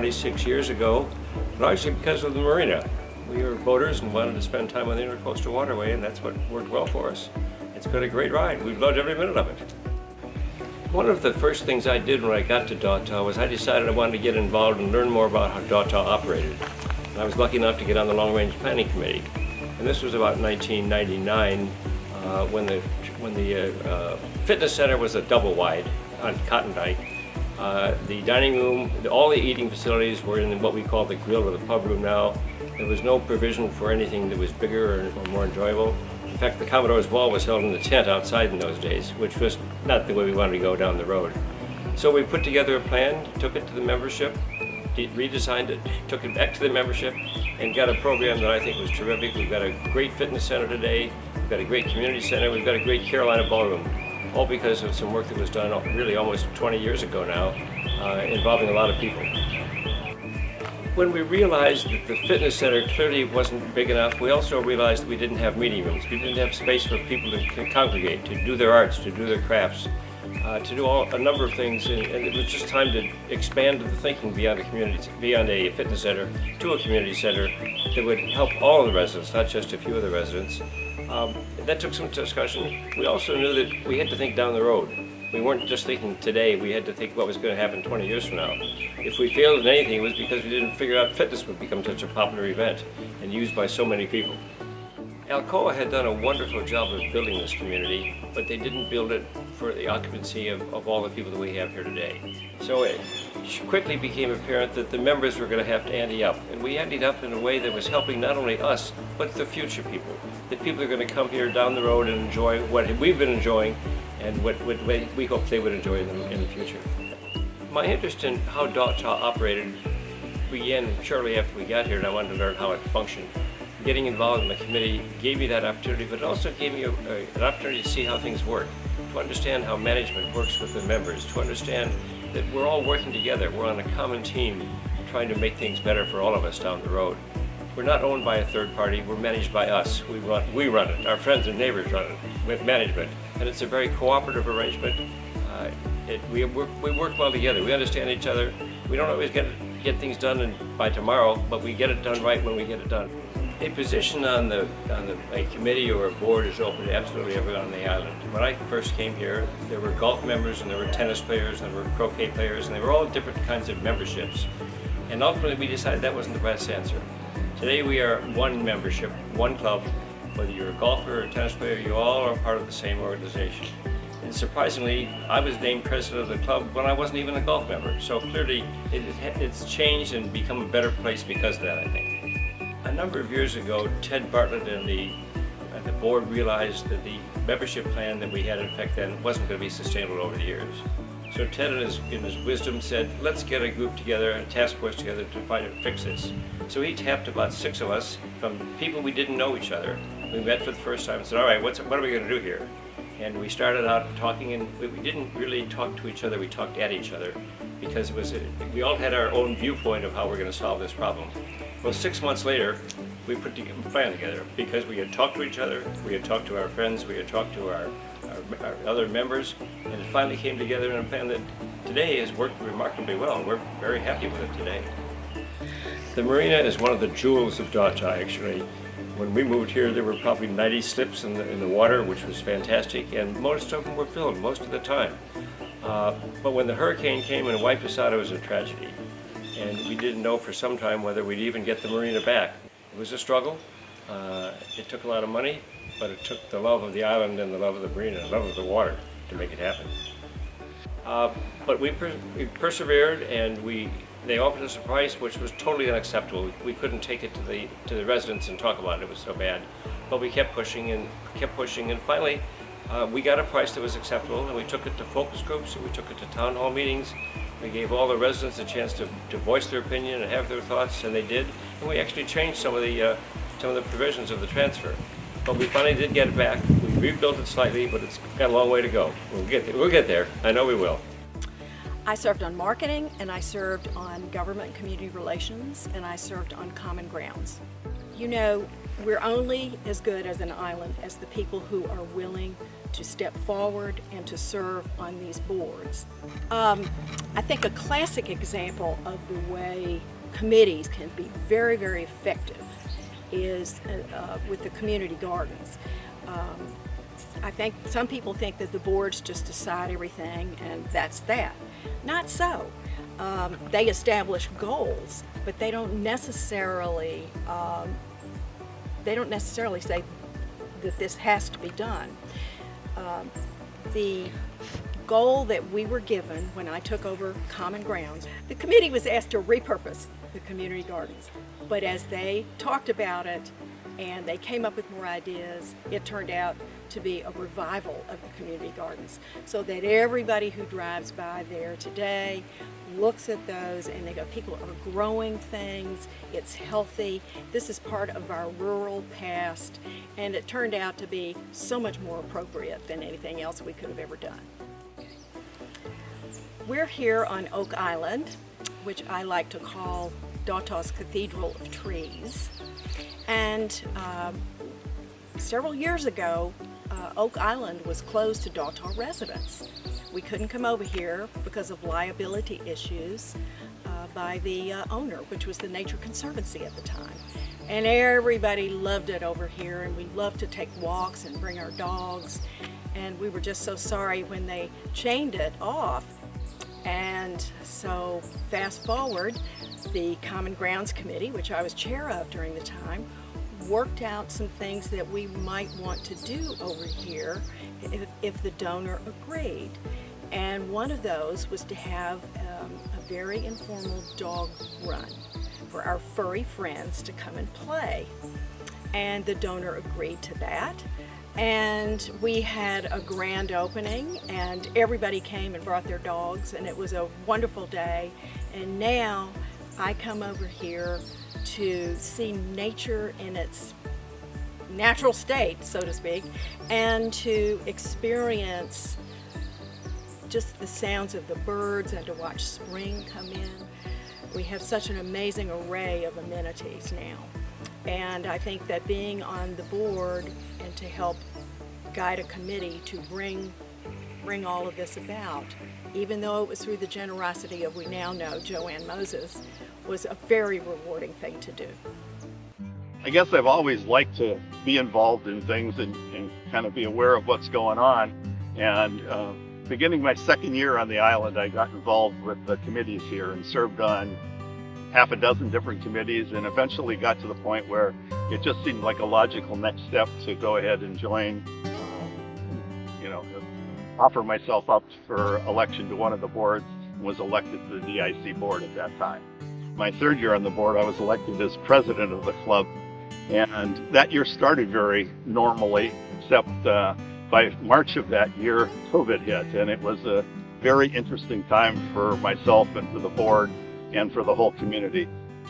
26 years ago, largely because of the marina. We were boaters and wanted to spend time on the Intercoastal Waterway, and that's what worked well for us. It's been a great ride. We've loved every minute of it. One of the first things I did when I got to DAWTA was I decided I wanted to get involved and learn more about how DAWTA operated. And I was lucky enough to get on the Long Range Planning Committee. And this was about 1999 when the fitness center was a double wide on Cotton Dyke. The dining room, all the eating facilities were in what we call the grill or the pub room now. There was no provision for anything that was bigger or more enjoyable. In fact, the Commodore's ball was held in the tent outside in those days, which was not the way we wanted to go down the road. So we put together a plan, took it to the membership, redesigned it, took it back to the membership, and got a program that I think was terrific. We've got a great fitness center today, we've got a great community center, we've got a great Carolina ballroom, all because of some work that was done really almost 20 years ago now, involving a lot of people. When we realized that the fitness center clearly wasn't big enough, we also realized that we didn't have meeting rooms. We didn't have space for people to congregate, to do their arts, to do their crafts, to do a number of things, and it was just time to expand the thinking beyond a community, beyond a fitness center to a community center that would help all of the residents, not just a few of the residents. That took some discussion. We also knew that we had to think down the road. We weren't just thinking today, we had to think what was going to happen 20 years from now. If we failed in anything, it was because we didn't figure out fitness would become such a popular event and used by so many people. Alcoa had done a wonderful job of building this community, but they didn't build it for the occupancy of all the people that we have here today. So it quickly became apparent that the members were going to have to ante up, and we anteed up in a way that was helping not only us, but the future people. The people are going to come here down the road and enjoy what we've been enjoying and what we hope they would enjoy in the future. My interest in how DAWTA operated began shortly after we got here, and I wanted to learn how it functioned. Getting involved in the committee gave me that opportunity, but it also gave me an opportunity to see how things work, to understand how management works with the members, to understand that we're all working together. We're on a common team trying to make things better for all of us down the road. We're not owned by a third party, we're managed by us. We run it. Our friends and neighbors run it with management. And it's a very cooperative arrangement. We work well together. We understand each other. We don't always get things done by tomorrow, but we get it done right when we get it done. A position on a committee or a board is open to absolutely everyone on the island. When I first came here, there were golf members and there were tennis players and there were croquet players, and they were all different kinds of memberships. And ultimately we decided that wasn't the best answer. Today we are one membership, one club. Whether you're a golfer or a tennis player, you all are part of the same organization. And surprisingly, I was named president of the club when I wasn't even a golf member. So clearly it's changed and become a better place because of that, I think. A number of years ago, Ted Bartlett and the board realized that the membership plan that we had in effect then wasn't going to be sustainable over the years. So Ted in his wisdom said, let's get a group together, a task force together to fix this. So he tapped about 6 of us from people we didn't know each other. We met for the first time and said, all right, what are we going to do here? And we started out talking, and we didn't really talk to each other, we talked at each other, because we all had our own viewpoint of how we're going to solve this problem. Well, 6 months later, we put a plan together because we had talked to each other, we had talked to our friends, we had talked to our other members, and it finally came together in a plan that today has worked remarkably well, and we're very happy with it today. The marina is one of the jewels of DAWTA, actually. When we moved here, there were probably 90 slips in the water, which was fantastic, and most of them were filled most of the time. But when the hurricane came and wiped us out, it was a tragedy. And we didn't know for some time whether we'd even get the marina back. It was a struggle. It took a lot of money, but it took the love of the island and the love of the marina and the love of the water to make it happen. But we persevered, and they offered us a price which was totally unacceptable. We couldn't take it to the residents and talk about it. It was so bad. But we kept pushing, and finally we got a price that was acceptable, and we took it to focus groups, and we took it to town hall meetings. We gave all the residents a chance to voice their opinion and have their thoughts, and they did. And we actually changed some of the provisions of the transfer. But we finally did get it back. We rebuilt it slightly, but it's got a long way to go. We'll get there. I know we will. I served on marketing, and I served on government and community relations, and I served on common grounds. You know, we're only as good as an island as the people who are willing to step forward and to serve on these boards. I think a classic example of the way committees can be very, very effective is with the community gardens. I think some people think that the boards just decide everything and that's that. Not so. They establish goals, but they don't necessarily say that this has to be done. The goal that we were given when I took over Common Grounds, the committee was asked to repurpose the community gardens. But as they talked about it and they came up with more ideas, it turned out to be a revival of the community gardens, so that everybody who drives by there today looks at those and they go, people are growing things, it's healthy, this is part of our rural past, and it turned out to be so much more appropriate than anything else we could have ever done. We're here on Oak Island, which I like to call Daughtah's Cathedral of Trees, and several years ago, Oak Island was closed to Daughtah residents. We couldn't come over here because of liability issues by the owner, which was the Nature Conservancy at the time. And everybody loved it over here, and we loved to take walks and bring our dogs. And we were just so sorry when they chained it off. And so fast forward, the Common Grounds Committee, which I was chair of during the time, worked out some things that we might want to do over here if the donor agreed. And one of those was to have a very informal dog run for our furry friends to come and play. And the donor agreed to that. And we had a grand opening and everybody came and brought their dogs, and it was a wonderful day. And now I come over here to see nature in its natural state, so to speak, and to experience just the sounds of the birds and to watch spring come in. We have such an amazing array of amenities now. And I think that being on the board and to help guide a committee to bring all of this about, even though it was through the generosity of, we now know, Joanne Moses, was a very rewarding thing to do. I guess I've always liked to be involved in things and kind of be aware of what's going on. And beginning my second year on the island, I got involved with the committees here and served on half a dozen different committees, and eventually got to the point where it just seemed like a logical next step to go ahead and join, offer myself up for election to one of the boards, and was elected to the DIC board at that time. My third year on the board, I was elected as president of the club, and that year started very normally, except by March of that year, COVID hit, and it was a very interesting time for myself and for the board and for the whole community.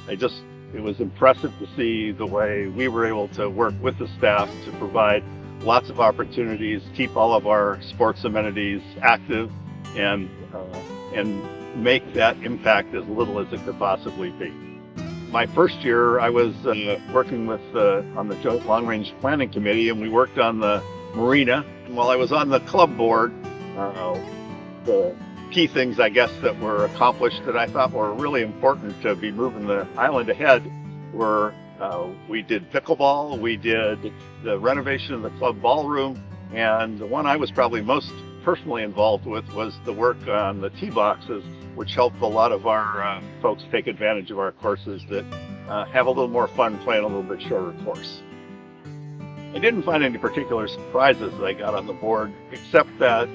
It was impressive to see the way we were able to work with the staff to provide lots of opportunities, keep all of our sports amenities active, and make that impact as little as it could possibly be. My first year, I was working with on the Joint Long Range Planning Committee, and we worked on the marina. And while I was on the club board, the key things, I guess, that were accomplished that I thought were really important to be moving the island ahead were we did pickleball, we did the renovation of the club ballroom, and the one I was probably most personally involved with was the work on the tee boxes, which helped a lot of our folks take advantage of our courses that have a little more fun playing a little bit shorter course. I didn't find any particular surprises that I got on the board, except that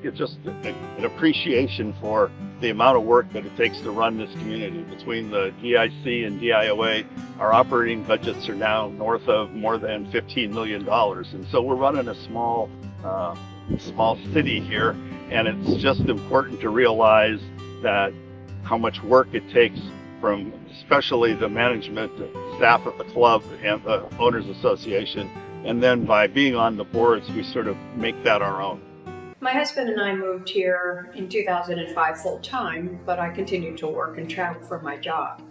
it's just an appreciation for the amount of work that it takes to run this community. Between the DIC and DIOA, our operating budgets are now north of more than $15 million. And so we're running a small city here, and it's just important to realize that how much work it takes from especially the management, staff of the club and the Owners Association. And then by being on the boards, we sort of make that our own. My husband and I moved here in 2005 full-time, but I continued to work and travel for my job.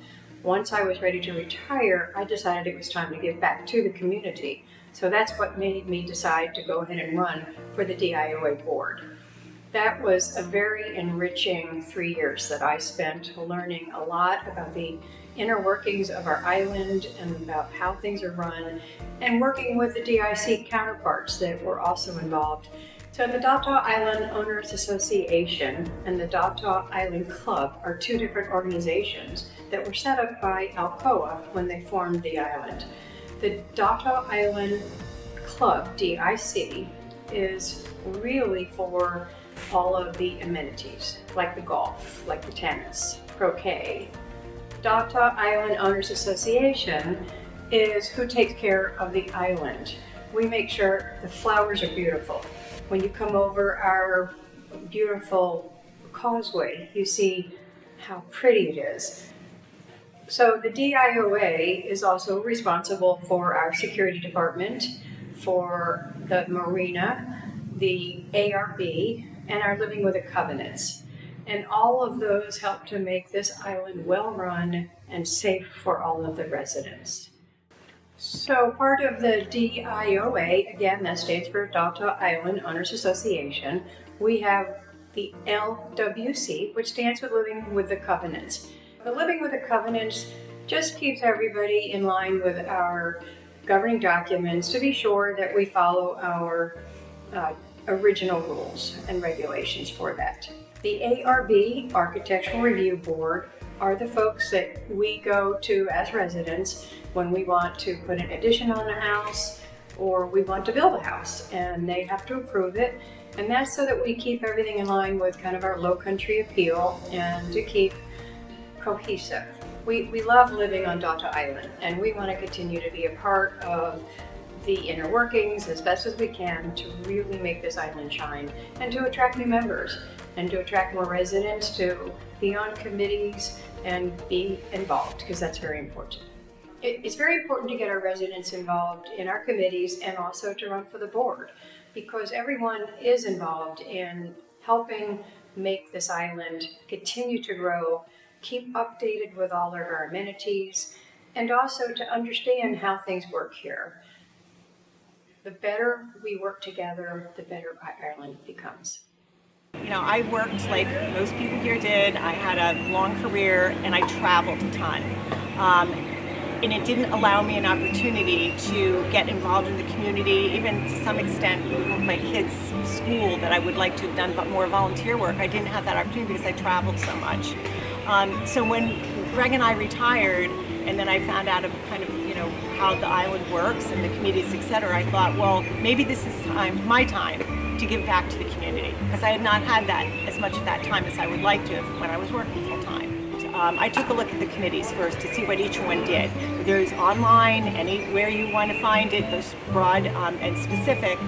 Once I was ready to retire, I decided it was time to give back to the community. So that's what made me decide to go ahead and run for the DIOA board. That was a very enriching 3 years that I spent learning a lot about the inner workings of our island and about how things are run, and working with the DIC counterparts that were also involved. So the Dotah Island Owners Association and the Dotah Island Club are two different organizations that were set up by Alcoa when they formed the island. The Dotah Island Club, DIC, is really for all of the amenities, like the golf, like the tennis, croquet. Dotah Island Owners Association is who takes care of the island. We make sure the flowers are beautiful. When you come over our beautiful causeway, you see how pretty it is. So the DIOA is also responsible for our security department, for the marina, the ARB, and our living with the covenants. And all of those help to make this island well-run and safe for all of the residents. So part of the DIOA, again, that stands for Dotah Island Owners Association, we have the LWC, which stands for Living with the Covenants. The Living with the Covenants just keeps everybody in line with our governing documents to be sure that we follow our original rules and regulations for that. The ARB, Architectural Review Board, are the folks that we go to as residents when we want to put an addition on a house or we want to build a house, and they have to approve it. And that's so that we keep everything in line with kind of our low country appeal and to keep cohesive. We love living on Dotah Island, and we want to continue to be a part of the inner workings as best as we can to really make this island shine and to attract new members and to attract more residents to be on committees and be involved, because that's very important. It's very important to get our residents involved in our committees and also to run for the board, because everyone is involved in helping make this island continue to grow, keep updated with all of our amenities, and also to understand how things work here. The better we work together, the better our island becomes. You know, I worked like most people here did. I had a long career and I traveled a ton. And it didn't allow me an opportunity to get involved in the community, even to some extent with my kids' school that I would like to have done but more volunteer work. I didn't have that opportunity because I traveled so much. So when Greg and I retired, and then I found out of kind of, you know, how the island works and the committees, etc., I thought, well, maybe this is my time to give back to the community, because I had not had that as much of that time as I would like to have when I was working full time. I took a look at the committees first to see what each one did. There's online, anywhere you want to find it, there's broad and specific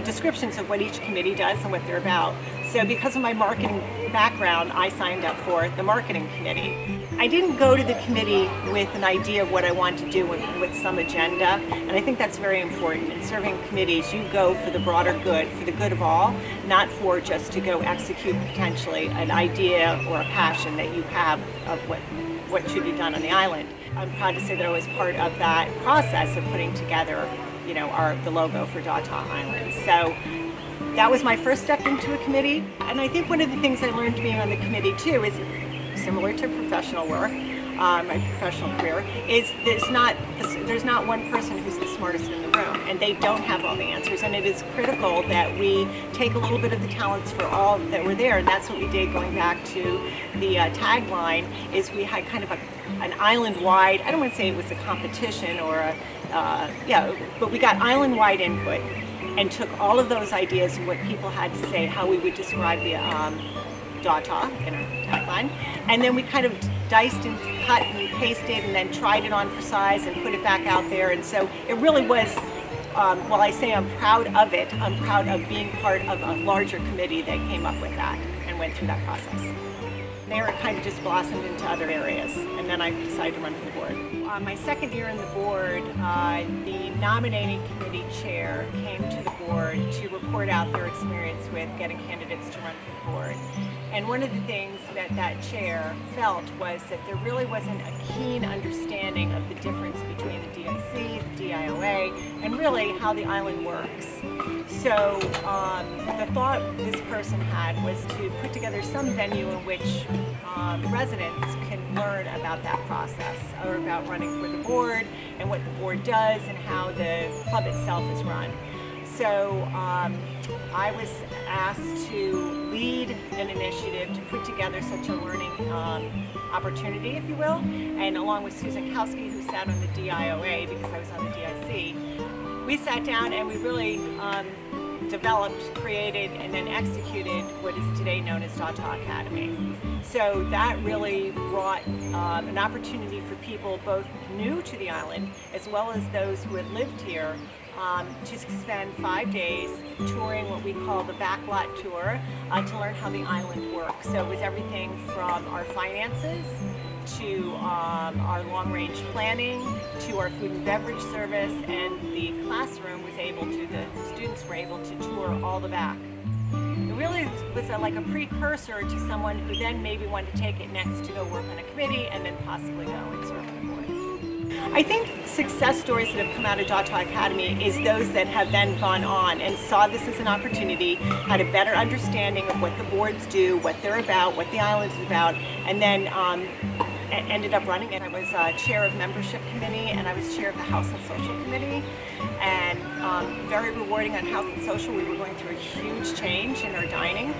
descriptions of what each committee does and what they're about. So because of my marketing background, I signed up for the marketing committee. I didn't go to the committee with an idea of what I want to do with some agenda, and I think that's very important. In serving committees, you go for the broader good, for the good of all, not for just to go execute potentially an idea or a passion that you have of what should be done on the island. I'm proud to say that I was part of that process of putting together, you know, the logo for Dotah Island. So that was my first step into a committee, and I think one of the things I learned being on the committee too is similar to professional work, my professional career, is there's not one person who's the smartest in the room, and they don't have all the answers, and it is critical that we take a little bit of the talents for all that were there, and that's what we did going back to the tagline, is we had kind of an island-wide, I don't want to say it was a competition or but we got island-wide input and took all of those ideas and what people had to say, how we would describe the Dotah in our tagline, and then we kind of diced and cut and pasted and then tried it on for size and put it back out there. And so it really was, while I say I'm proud of it, I'm proud of being part of a larger committee that came up with that and went through that process. There it kind of just blossomed into other areas, and then I decided to run for the board. My second year in the board, the nominating committee chair came to the board board to report out their experience with getting candidates to run for the board. And one of the things that that chair felt was that there really wasn't a keen understanding of the difference between the DIC, the DIOA, and really how the island works. So the thought this person had was to put together some venue in which residents can learn about that process, or about running for the board and what the board does and how the club itself is run. So I was asked to lead an initiative to put together such a learning opportunity, if you will, and along with Susan Kowski, who sat on the DIOA because I was on the DIC, we sat down and we really developed, created, and then executed what is today known as Dawtaw Academy. So that really brought an opportunity for people both new to the island as well as those who had lived here to spend 5 days touring what we call the backlot tour to learn how the island works. So it was everything from our finances to our long-range planning to our food and beverage service, and the classroom was able to, the students were able to tour all the back. It really was like a precursor to someone who then maybe wanted to take it next to go work on a committee and then possibly go and serve on the board. I think success stories that have come out of Dawtaw Academy is those that have then gone on and saw this as an opportunity, had a better understanding of what the boards do, what they're about, what the island is about, and then ended up running it. I was chair of membership committee and I was chair of the House and Social Committee, and very rewarding on House and Social. We were going through a huge change in our dining.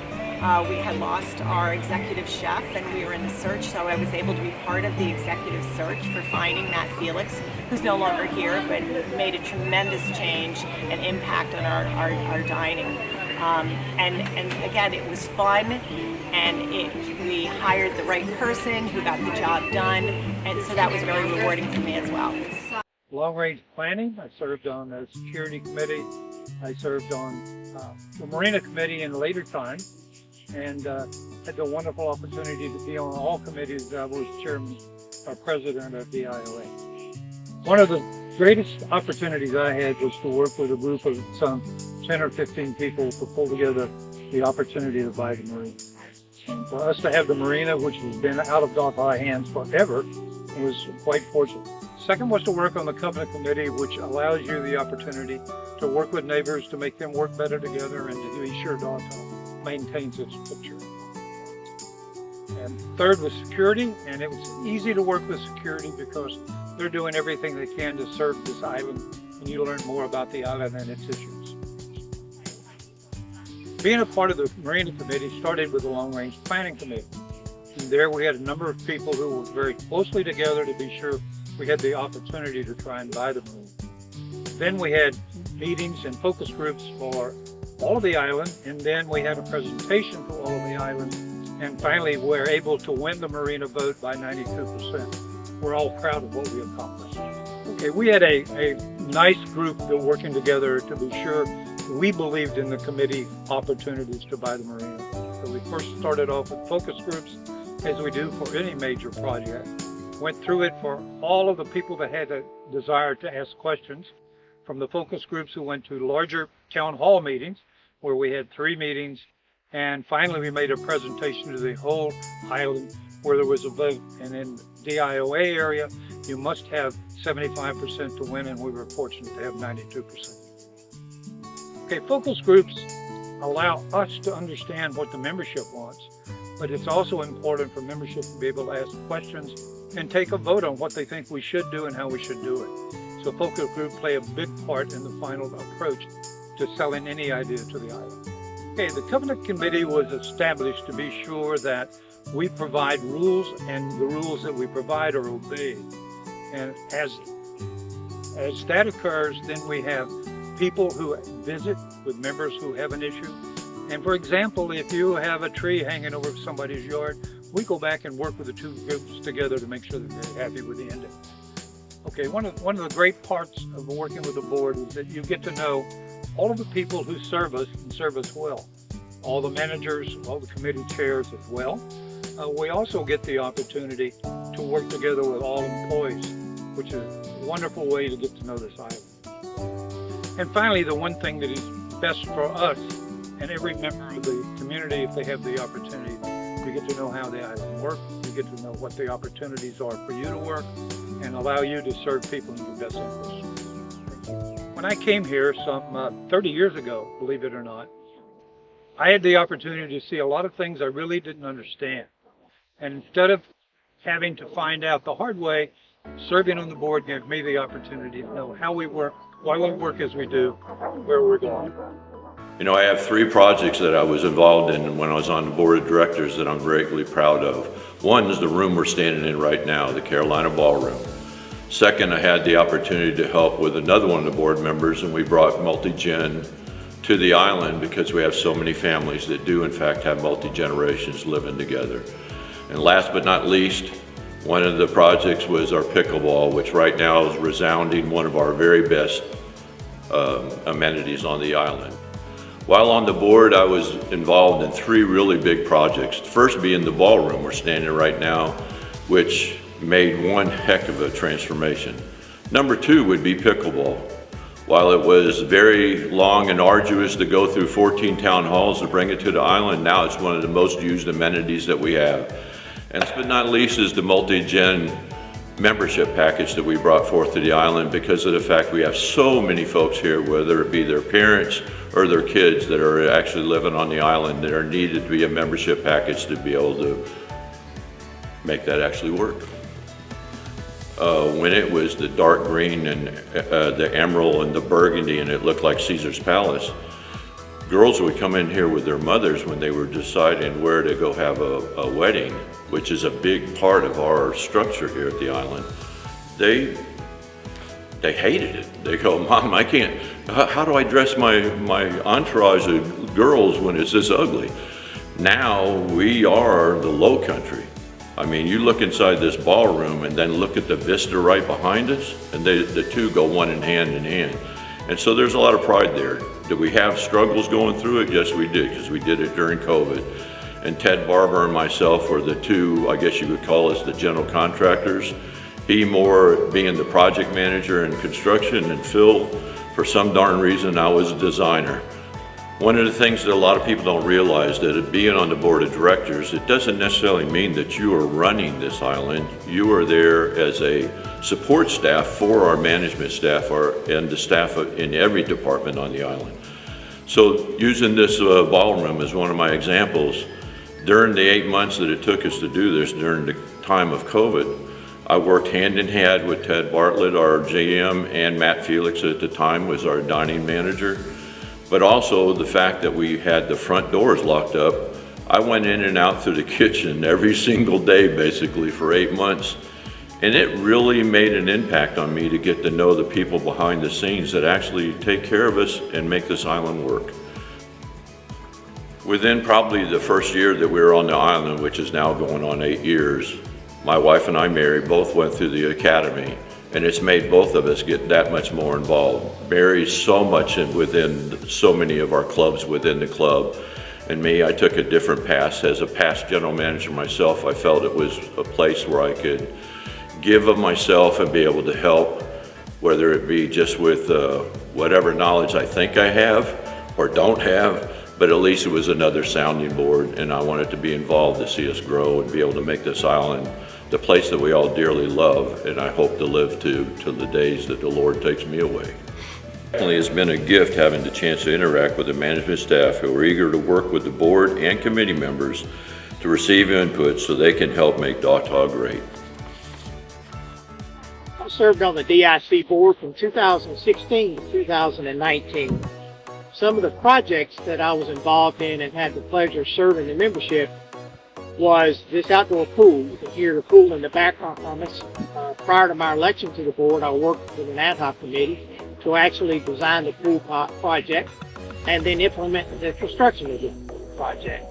We had lost our executive chef and we were in the search, so I was able to be part of the executive search for finding Matt Felix, who's no longer here, but made a tremendous change and impact on our dining. And again, it was fun, and we hired the right person who got the job done, and so that was very rewarding for me as well. Long-range planning, I served on the security committee. I served on the marina committee in later time, and had the wonderful opportunity to be on all committees. I was chairman or president of DIOA. One of the greatest opportunities I had was to work with a group of some 10 or 15 people to pull together the opportunity to buy the marina. And for us to have the marina, which has been out of Dawtaw hands forever, was quite fortunate. Second was to work on the covenant committee, which allows you the opportunity to work with neighbors to make them work better together and to be sure Dawtaw maintains its picture. And third was security, and it was easy to work with security because they're doing everything they can to serve this island, and you learn more about the island and its issues. Being a part of the Marina Committee started with the Long Range Planning Committee. And there we had a number of people who worked very closely together to be sure we had the opportunity to try and buy the marina. Then we had meetings and focus groups for all of the island, and then we had a presentation for all of the island, and finally we were able to win the marina vote by 92%. We're all proud of what we accomplished. Okay, we had a nice group that were working together to be sure we believed in the committee opportunities to buy the marina. So we first started off with focus groups, as we do for any major project. Went through it for all of the people that had a desire to ask questions, from the focus groups who went to larger town hall meetings, where we had 3 meetings, and finally we made a presentation to the whole island where there was a vote. And in the DIOA area, you must have 75% to win, and we were fortunate to have 92%. Okay, focus groups allow us to understand what the membership wants, but it's also important for membership to be able to ask questions and take a vote on what they think we should do and how we should do it. So focus groups play a big part in the final approach to selling any idea to the island. Okay, the Covenant Committee was established to be sure that we provide rules, and the rules that we provide are obeyed. And as that occurs, then we have people who visit with members who have an issue. And for example, if you have a tree hanging over somebody's yard, we go back and work with the 2 groups together to make sure that they're happy with the ending. Okay, one of the great parts of working with the board is that you get to know all of the people who serve us and serve us well. All the managers, all the committee chairs as well. We also get the opportunity to work together with all employees, which is a wonderful way to get to know this island. And finally, the one thing that is best for us and every member of the community if they have the opportunity. You get to know how the island works, you get to know what the opportunities are for you to work, and allow you to serve people in your best interest. When I came here some 30 years ago, believe it or not, I had the opportunity to see a lot of things I really didn't understand. And instead of having to find out the hard way, serving on the board gave me the opportunity to know how we work, why we work as we do, where we're going. You know, I have 3 projects that I was involved in when I was on the board of directors that I'm greatly proud of. One is the room we're standing in right now, the Carolina Ballroom. Second, I had the opportunity to help with another one of the board members, and we brought multi-gen to the island because we have so many families that do in fact have multi-generations living together. And last but not least, one of the projects was our pickleball, which right now is resounding one of our very best amenities on the island. While on the board, I was involved in 3 really big projects. The first being the ballroom we're standing right now, which made one heck of a transformation. Number 2 would be pickleball. While it was very long and arduous to go through 14 town halls to bring it to the island, now it's one of the most used amenities that we have. And last but not least is the multi-gen membership package that we brought forth to the island because of the fact we have so many folks here, whether it be their parents or their kids that are actually living on the island that are needed to be a membership package to be able to make that actually work. When it was the dark green and the emerald and the burgundy and it looked like Caesar's Palace, girls would come in here with their mothers when they were deciding where to go have a wedding, which is a big part of our structure here at the island. They hated it. They go, Mom, I can't, how do I dress my entourage of girls when it's this ugly? Now we are the Low Country. I mean, you look inside this ballroom and then look at the vista right behind us, and the 2 go one in hand. And so there's a lot of pride there. Did we have struggles going through it? Yes, we did, because we did it during COVID. And Ted Barber and myself were the 2, I guess you could call us the general contractors. He more being the project manager in construction, and Phil, for some darn reason, I was a designer. One of the things that a lot of people don't realize that being on the board of directors, it doesn't necessarily mean that you are running this island. You are there as a support staff for our management staff and the staff in every department on the island. So using this ballroom as one of my examples, during the 8 months that it took us to do this during the time of COVID, I worked hand in hand with Ted Bartlett, our GM, and Matt Felix at the time was our dining manager. But also the fact that we had the front doors locked up. I went in and out through the kitchen every single day basically for 8 months. And it really made an impact on me to get to know the people behind the scenes that actually take care of us and make this island work. Within probably the first year that we were on the island, which is now going on 8 years, my wife and I, Mary, both went through the academy, and it's made both of us get that much more involved. Mary's so much within so many of our clubs within the club, and me, I took a different path. As a past general manager myself, I felt it was a place where I could give of myself and be able to help, whether it be just with whatever knowledge I think I have or don't have, but at least it was another sounding board, and I wanted to be involved to see us grow and be able to make this island the place that we all dearly love, and I hope to live to the days that the Lord takes me away. Definitely has been a gift having the chance to interact with the management staff who are eager to work with the board and committee members to receive input so they can help make Dawtaw great. I served on the DIC board from 2016 to 2019. Some of the projects that I was involved in and had the pleasure of serving the membership was this outdoor pool. You can hear the pool in the background from us. Prior to my election to the board, I worked with an ad hoc committee to actually design the pool project and then implement the construction of the project.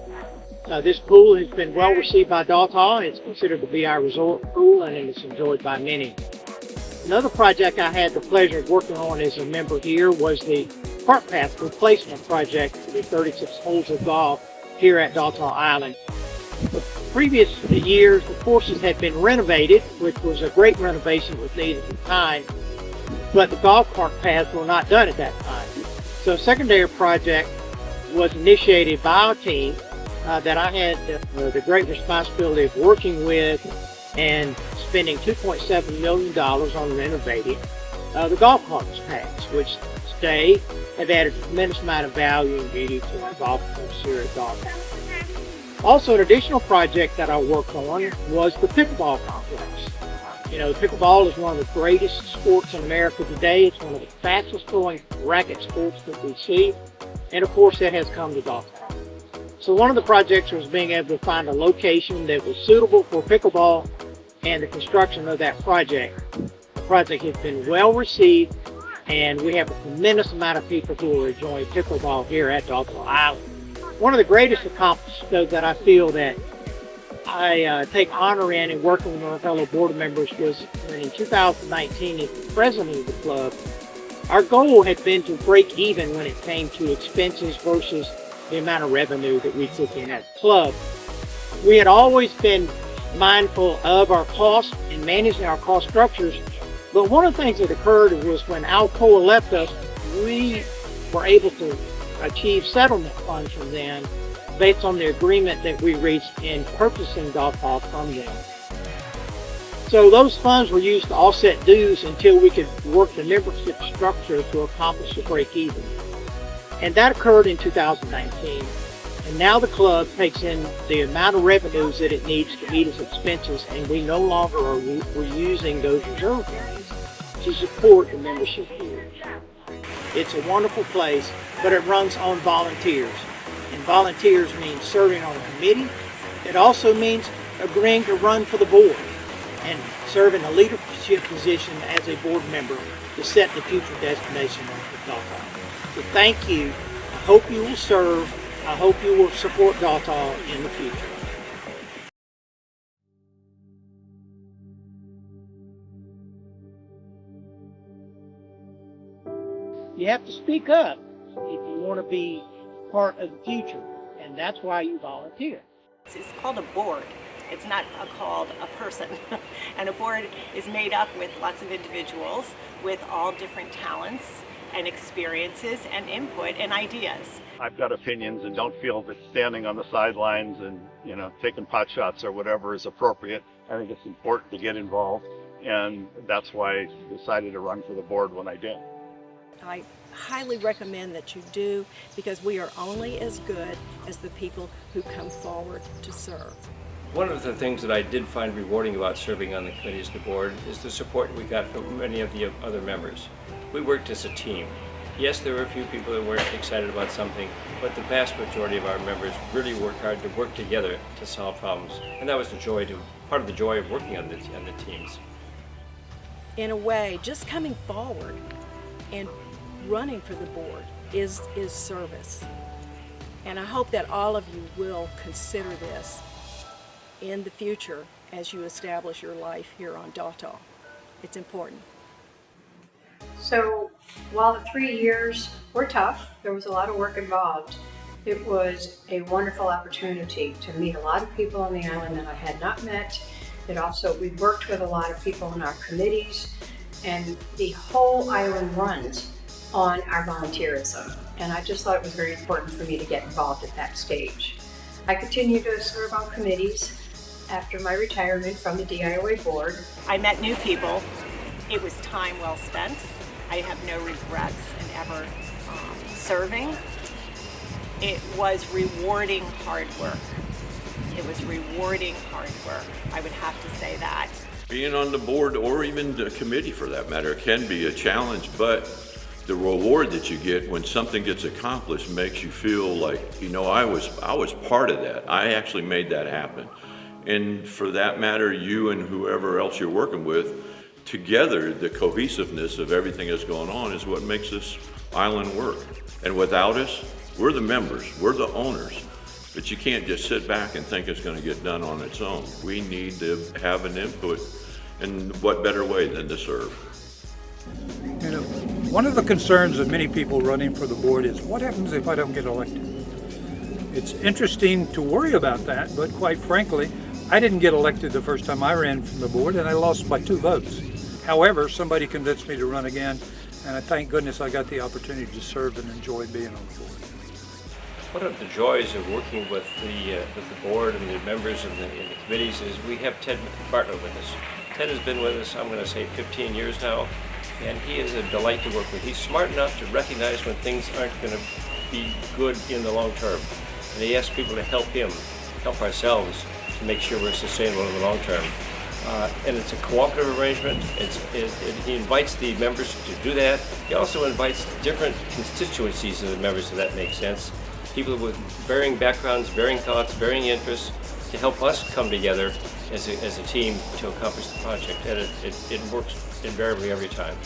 This pool has been well received by Dawtaw. It's considered to be our resort pool, and it's enjoyed by many. Another project I had the pleasure of working on as a member here was the cart path replacement project for 36 holes of golf here at Dawtaw Island. The previous years, the courses had been renovated, which was a great renovation was needed at the time, but the golf cart paths were not done at that time. So secondary project was initiated by our team that I had the great responsibility of working with and spending $2.7 million on renovating the golf carts paths, which today have added a tremendous amount of value and beauty to the golf course here at Dawson. Also, an additional project that I worked on was the pickleball complex. You know, pickleball is one of the greatest sports in America today. It's one of the fastest growing racket sports that we see. And of course, that has come to Dawson. So one of the projects was being able to find a location that was suitable for pickleball and the construction of that project. The project has been well received, and we have a tremendous amount of people who are enjoying pickleball here at Dawson Island. One of the greatest accomplishments, though, that I feel that I take honor in working with my fellow board members was when in 2019, as the president of the club, our goal had been to break even when it came to expenses versus the amount of revenue that we took in as a club. We had always been mindful of our costs and managing our cost structures, but one of the things that occurred was when Alcoa left us, we were able to achieve settlement funds from them based on the agreement that we reached in purchasing golf balls from them. So those funds were used to offset dues until we could work the membership structure to accomplish the break even. And that occurred in 2019. And now the club takes in the amount of revenues that it needs to meet its expenses, and we no longer are using those reserve monies to support the membership here. It's a wonderful place, but it runs on volunteers. And volunteers means serving on a committee. It also means agreeing to run for the board and serve in a leadership position as a board member to set the future destination of Dawson. So thank you. I hope you will serve. I hope you will support Dawson in the future. You have to speak up if you want to be part of the future, and that's why you volunteer. It's called a board. It's not called a person. And a board is made up with lots of individuals with all different talents and experiences and input and ideas. I've got opinions and don't feel that standing on the sidelines and, taking pot shots or whatever is appropriate. I think it's important to get involved, and that's why I decided to run for the board when I did. I highly recommend that you do, because we are only as good as the people who come forward to serve. One of the things that I did find rewarding about serving on the committees of the board is the support we got from many of the other members. We worked as a team. Yes, there were a few people that weren't excited about something, but the vast majority of our members really worked hard to work together to solve problems. And that was part of the joy of working on the teams. In a way, just coming forward and running for the board is service. And I hope that all of you will consider this in the future as you establish your life here on Dawson. It's important. So while the 3 years were tough, there was a lot of work involved. It was a wonderful opportunity to meet a lot of people on the island that I had not met. We worked with a lot of people in our committees, and the whole island runs on our volunteerism. And I just thought it was very important for me to get involved at that stage. I continued to serve on committees after my retirement from the DIOA board. I met new people. It was time well spent. I have no regrets in ever serving. It was rewarding hard work. It was rewarding hard work. I would have to say that. Being on the board, or even the committee for that matter, can be a challenge, but the reward that you get when something gets accomplished makes you feel like, I was part of that. I actually made that happen. And for that matter, you and whoever else you're working with, together, the cohesiveness of everything that's going on is what makes this island work. And without us, we're the members, we're the owners. But you can't just sit back and think it's going to get done on its own. We need to have an input, and what better way than to serve? One of the concerns of many people running for the board is, what happens if I don't get elected? It's interesting to worry about that, but quite frankly, I didn't get elected the first time I ran from the board, and I lost by 2 votes. However, somebody convinced me to run again, And I thank goodness I got the opportunity to serve and enjoy being on the board. One of the joys of working with the board and the members in the committees is we have Ted Bartlett with us. Ted has been with us, I'm going to say 15 years now, and he is a delight to work with. He's smart enough to recognize when things aren't going to be good in the long term. And he asks people to help him, help ourselves to make sure we're sustainable in the long term. And it's a cooperative arrangement. He invites the members to do that. He also invites different constituencies of the members, if that makes sense. People with varying backgrounds, varying thoughts, varying interests, to help us come together as a team to accomplish the project. And it works invariably every time.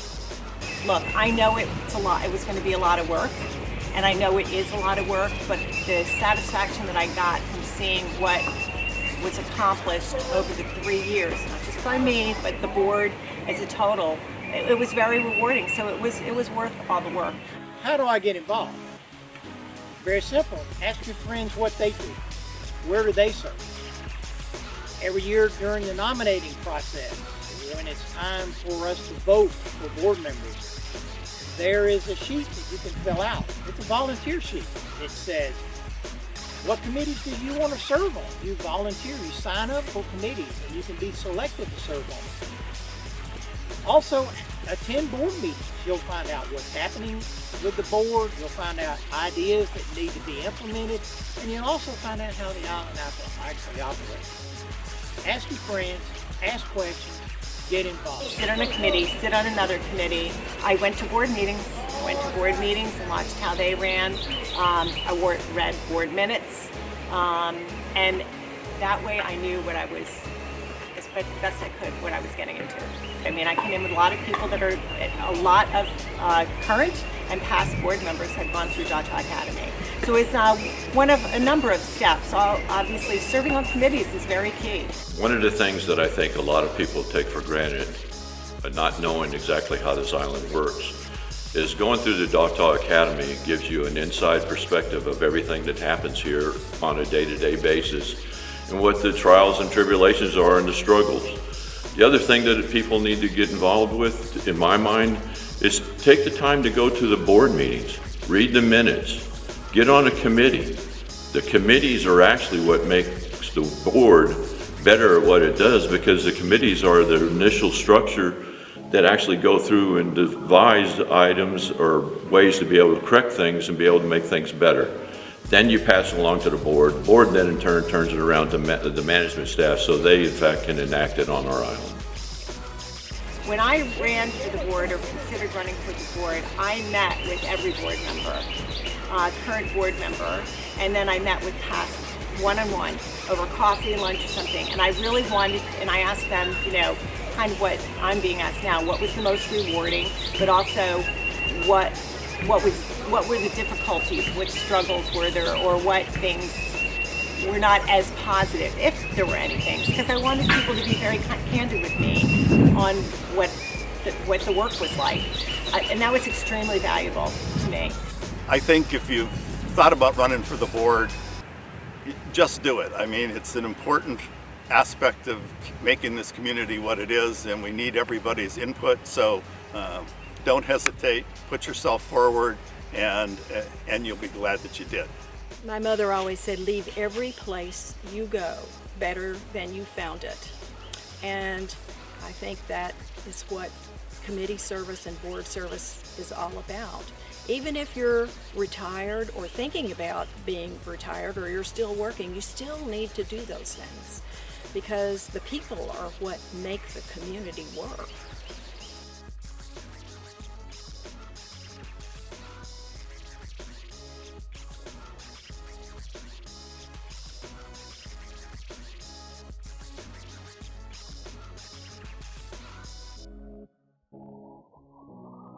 Look, I know it's a lot. It was going to be a lot of work, and I know it is a lot of work, but the satisfaction that I got from seeing what was accomplished over the 3 years, not just by me, but the board as a total, it was very rewarding. So it was worth all the work. How do I get involved? Very simple. Ask your friends what they do. Where do they serve? Every year during the nominating process, when it's time for us to vote for board members, there is a sheet that you can fill out. It's a volunteer sheet. It says, what committees do you want to serve on? You volunteer, you sign up for committees, and you can be selected to serve on them. Also, attend board meetings. You'll find out what's happening with the board. You'll find out ideas that need to be implemented, and you'll also find out how the island actually operates. Ask your friends, ask questions, get involved. Sit on a committee, sit on another committee. I went to board meetings. And watched how they ran. I read board minutes, and that way I knew what I was, as best I could, what I was getting into. I mean, I came in with a lot of people that are, a lot of current and past board members had gone through DAWTA Academy. So it's one of a number of steps. So obviously serving on committees is very key. One of the things that I think a lot of people take for granted, not knowing exactly how this island works, is going through the DAWTA Academy gives you an inside perspective of everything that happens here on a day-to-day basis and what the trials and tribulations are and the struggles. The other thing that people need to get involved with, in my mind, is take the time to go to the board meetings, read the minutes, get on a committee. The committees are actually what makes the board better at what it does, because the committees are the initial structure that actually go through and devise items or ways to be able to correct things and be able to make things better. Then you pass it along to the board. The board then in turn turns it around to the management staff so they in fact can enact it on our island. When I ran for the board or considered running for the board, I met with every board member, current board member, and then I met with past one-on-one over coffee and lunch or something. And I really wanted, and I asked them, you know, kind of what I'm being asked now, what was the most rewarding, but also what were the difficulties, what struggles were there, or what things were not as positive, if there were any things, because I wanted people to be very candid with me on what the work was like, and that was extremely valuable to me. I think if you've thought about running for the board, just do it. I mean, it's an important aspect of making this community what it is, and we need everybody's input, so don't hesitate, put yourself forward, and you'll be glad that you did. My mother always said, leave every place you go better than you found it. And I think that is what committee service and board service is all about. Even if you're retired or thinking about being retired, or you're still working, you still need to do those things, because the people are what make the community work.